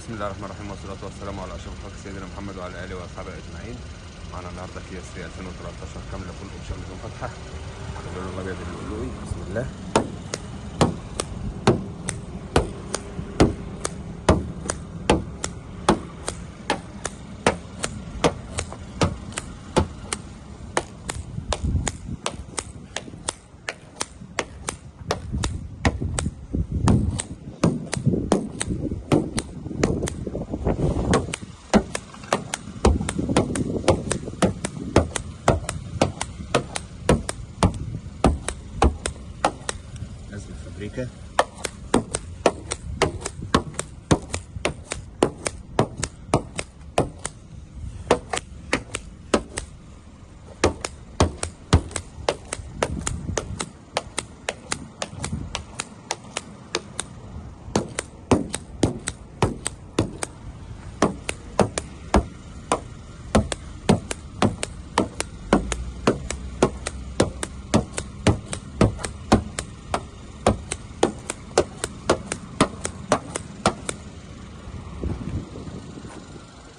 بسم الله الرحمن الرحيم، والصلاة والسلام على أشرف الخلق سيدنا محمد وعلى آله وأصحابه أجمعين. معنا النهارده كيا 2013 كاملة فول أوبشن بدون فتحة على اللون الأبيض اللؤلؤي. بسم الله. نزل الفابريكا.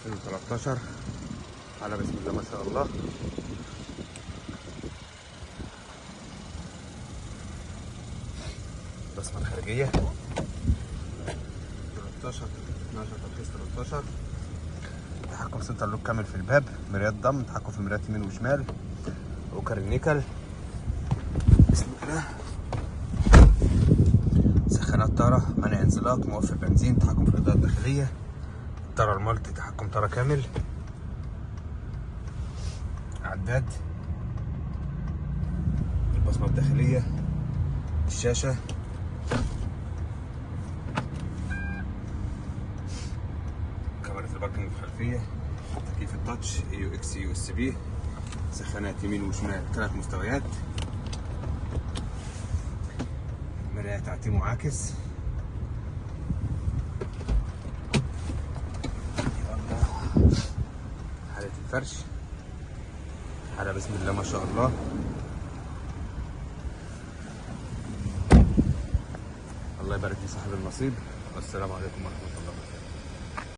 سنة 13 على بسم الله ما شاء الله. البصمة الخارجية 13 12 ترخيص 13. تحكم سنتر لوك كامل في الباب، مرايات ضم، تحكم في مرايات يمين وشمال، وكر النيكل. بسم الله. سخانات طارة، منع انزلاق، موفر بنزين، تحكم في الإضاءة الداخلية، طارة المالتي، تحكم طارة كامل، عداد، البصمة الداخلية، الشاشة، كاميرا الباركنج الخلفية، تكييف التاتش، يو اكس يو اس بي، سخانات يمين وشمال 3 مستويات، مراية تعتيم وعاكس. حالة الفرش على بسم الله ما شاء الله. الله يبارك في صاحب النصيب، والسلام عليكم ورحمة الله وبركاته.